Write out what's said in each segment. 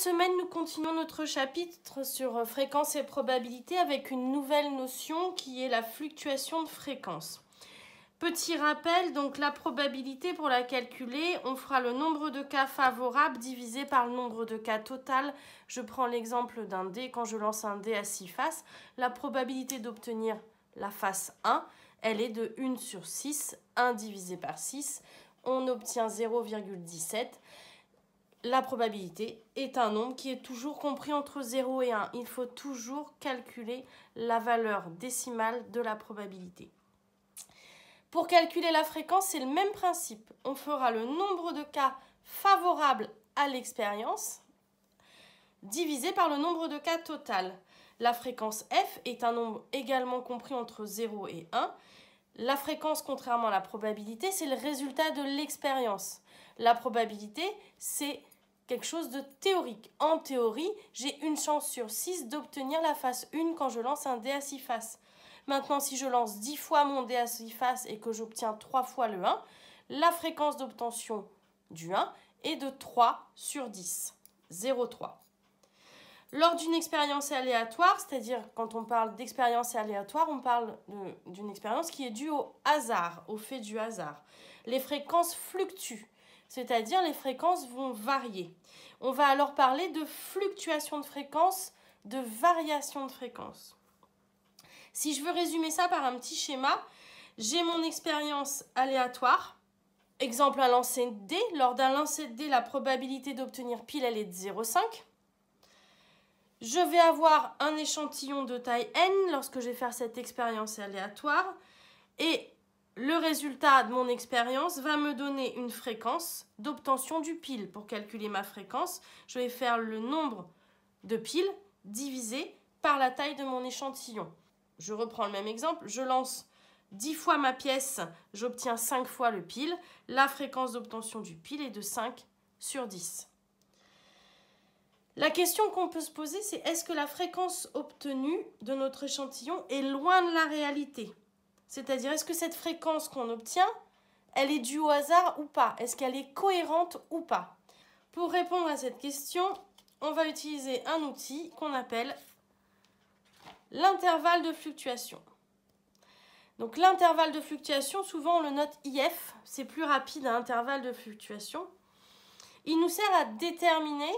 semaine, nous continuons notre chapitre sur fréquence et probabilité avec une nouvelle notion qui est la fluctuation de fréquence. Petit rappel, donc la probabilité pour la calculer, on fera le nombre de cas favorables divisé par le nombre de cas total. Je prends l'exemple d'un dé, quand je lance un dé à 6 faces, la probabilité d'obtenir la face 1, elle est de 1 sur 6, 1 divisé par 6, on obtient 0,17. La probabilité est un nombre qui est toujours compris entre 0 et 1. Il faut toujours calculer la valeur décimale de la probabilité. Pour calculer la fréquence, c'est le même principe. On fera le nombre de cas favorables à l'expérience divisé par le nombre de cas total. La fréquence f est un nombre également compris entre 0 et 1. La fréquence, contrairement à la probabilité, c'est le résultat de l'expérience. La probabilité, c'est quelque chose de théorique. En théorie, j'ai une chance sur 6 d'obtenir la face 1 quand je lance un dé à 6 faces. Maintenant, si je lance 10 fois mon dé à 6 faces et que j'obtiens 3 fois le 1, la fréquence d'obtention du 1 est de 3 sur 10, 0,3. Lors d'une expérience aléatoire, c'est-à-dire quand on parle d'expérience aléatoire, on parle d'une expérience qui est due au hasard, au fait du hasard. Les fréquences fluctuent, c'est-à-dire les fréquences vont varier. On va alors parler de fluctuation de fréquence, de variation de fréquence. Si je veux résumer ça par un petit schéma, j'ai mon expérience aléatoire. Exemple, un lancer de dé. Lors d'un lancer de dé, la probabilité d'obtenir pile, elle est de 0,5. Je vais avoir un échantillon de taille n lorsque je vais faire cette expérience aléatoire. Et le résultat de mon expérience va me donner une fréquence d'obtention du pile. Pour calculer ma fréquence, je vais faire le nombre de piles divisé par la taille de mon échantillon. Je reprends le même exemple, je lance 10 fois ma pièce, j'obtiens 5 fois le pile. La fréquence d'obtention du pile est de 5 sur 10. La question qu'on peut se poser, c'est est-ce que la fréquence obtenue de notre échantillon est loin de la réalité? C'est-à-dire, est-ce que cette fréquence qu'on obtient, elle est due au hasard ou pas? Est-ce qu'elle est cohérente ou pas? Pour répondre à cette question, on va utiliser un outil qu'on appelle l'intervalle de fluctuation. Donc l'intervalle de fluctuation, souvent on le note IF, c'est plus rapide à intervalle de fluctuation. Il nous sert à déterminer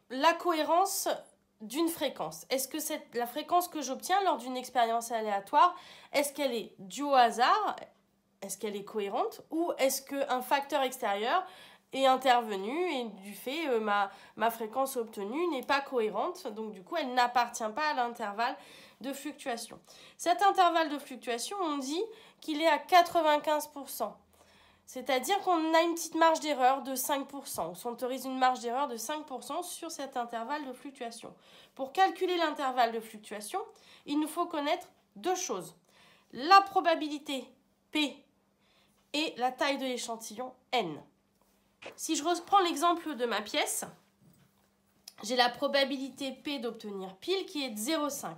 la cohérence d'une fréquence. Est-ce que la fréquence que j'obtiens lors d'une expérience aléatoire, est-ce qu'elle est due au hasard? Est-ce qu'elle est cohérente? Ou est-ce qu'un facteur extérieur est intervenu et du fait, ma fréquence obtenue n'est pas cohérente, donc du coup, elle n'appartient pas à l'intervalle de fluctuation. Cet intervalle de fluctuation, on dit qu'il est à 95%. C'est-à-dire qu'on a une petite marge d'erreur de 5%. On s'autorise une marge d'erreur de 5% sur cet intervalle de fluctuation. Pour calculer l'intervalle de fluctuation, il nous faut connaître deux choses. La probabilité P et la taille de l'échantillon N. Si je reprends l'exemple de ma pièce, j'ai la probabilité P d'obtenir pile qui est de 0,5.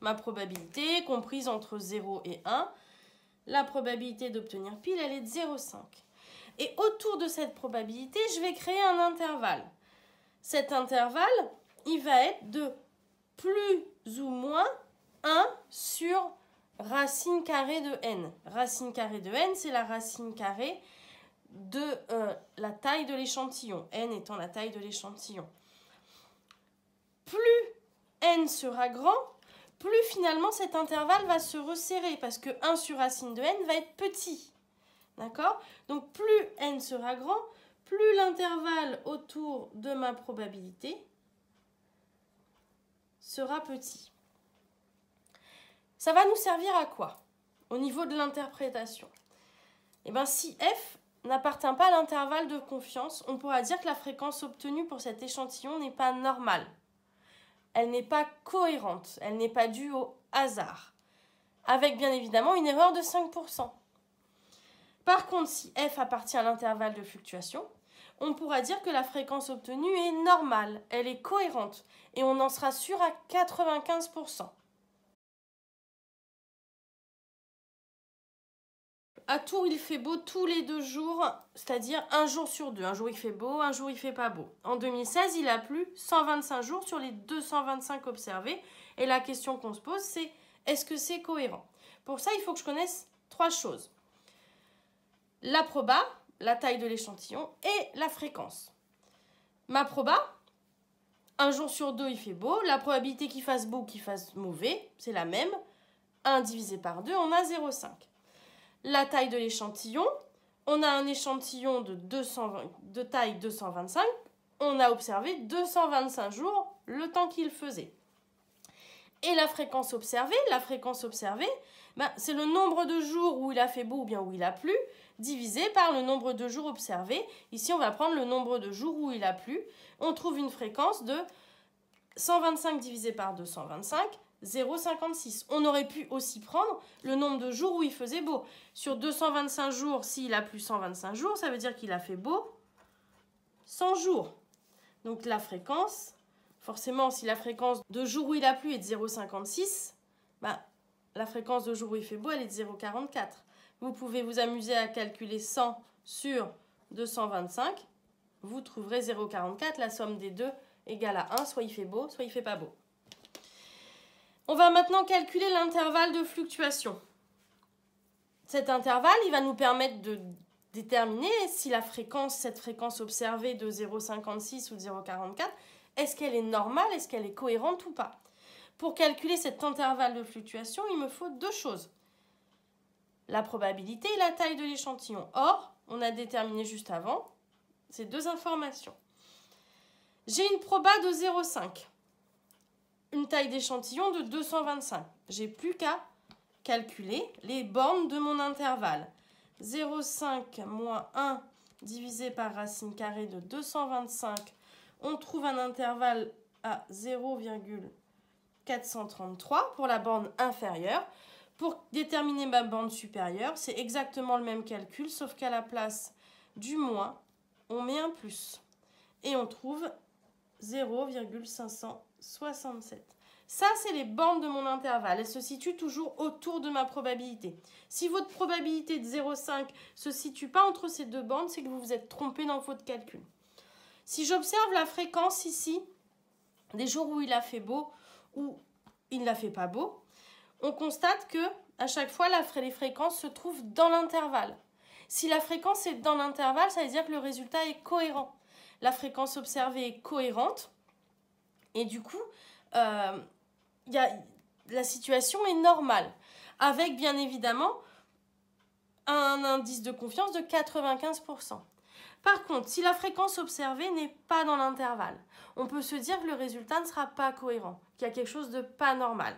Ma probabilité comprise entre 0 et 1. La probabilité d'obtenir pile, elle est de 0,5. Et autour de cette probabilité, je vais créer un intervalle. Cet intervalle, il va être de plus ou moins 1 sur racine carrée de n. Racine carrée de n, c'est la racine carrée de la taille de l'échantillon. N étant la taille de l'échantillon. Plus n sera grand, plus finalement cet intervalle va se resserrer parce que 1 sur racine de n va être petit. D'accord? Donc plus n sera grand, plus l'intervalle autour de ma probabilité sera petit. Ça va nous servir à quoi? Au niveau de l'interprétation. Eh bien, si f n'appartient pas à l'intervalle de confiance, on pourra dire que la fréquence obtenue pour cet échantillon n'est pas normale. Elle n'est pas cohérente, elle n'est pas due au hasard, avec bien évidemment une erreur de 5%. Par contre, si f appartient à l'intervalle de fluctuation, on pourra dire que la fréquence obtenue est normale, elle est cohérente, et on en sera sûr à 95%. à Tours, il fait beau tous les 2 jours, c'est-à-dire un jour sur 2. Un jour, il fait beau, un jour, il fait pas beau. En 2016, il a plu 125 jours sur les 225 observés. Et la question qu'on se pose, c'est est-ce que c'est cohérent? Pour ça, il faut que je connaisse 3 choses. La proba, la taille de l'échantillon et la fréquence. Ma proba, un jour sur 2, il fait beau. La probabilité qu'il fasse beau ou qu'il fasse mauvais, c'est la même. 1 divisé par 2, on a 0,5. La taille de l'échantillon, on a un échantillon de taille 225. On a observé 225 jours, le temps qu'il faisait. Et la fréquence observée, c'est le nombre de jours où il a fait beau ou bien où il a plu, divisé par le nombre de jours observés. Ici, on va prendre le nombre de jours où il a plu. On trouve une fréquence de 125 divisé par 225, 0,56. On aurait pu aussi prendre le nombre de jours où il faisait beau. Sur 225 jours, s'il a plu 125 jours, ça veut dire qu'il a fait beau 100 jours. Donc la fréquence, forcément, si la fréquence de jour où il a plu est de 0,56, la fréquence de jour où il fait beau, elle est de 0,44. Vous pouvez vous amuser à calculer 100 sur 225. Vous trouverez 0,44. La somme des deux égale à 1. Soit il fait beau, soit il ne fait pas beau. On va maintenant calculer l'intervalle de fluctuation. Cet intervalle, il va nous permettre de déterminer si cette fréquence observée de 0,56 ou 0,44, est-ce qu'elle est normale, est-ce qu'elle est cohérente ou pas. Pour calculer cet intervalle de fluctuation, il me faut 2 choses. La probabilité et la taille de l'échantillon. Or, on a déterminé juste avant ces 2 informations. J'ai une proba de 0,5. Une taille d'échantillon de 225. J'ai plus qu'à calculer les bornes de mon intervalle. 0,5 moins 1 divisé par racine carrée de 225. On trouve un intervalle à 0,433 pour la borne inférieure. Pour déterminer ma borne supérieure, c'est exactement le même calcul, sauf qu'à la place du moins, on met un plus. Et on trouve 0,567. Ça, c'est les bornes de mon intervalle. Elles se situent toujours autour de ma probabilité. Si votre probabilité de 0,5 ne se situe pas entre ces 2 bornes, c'est que vous vous êtes trompé dans votre calcul. Si j'observe la fréquence ici, des jours où il a fait beau ou il ne l'a fait pas beau, on constate que à chaque fois, les fréquences se trouvent dans l'intervalle. Si la fréquence est dans l'intervalle, ça veut dire que le résultat est cohérent. La fréquence observée est cohérente et du coup, la situation est normale, avec bien évidemment un indice de confiance de 95%. Par contre, si la fréquence observée n'est pas dans l'intervalle, on peut se dire que le résultat ne sera pas cohérent, qu'il y a quelque chose de pas normal.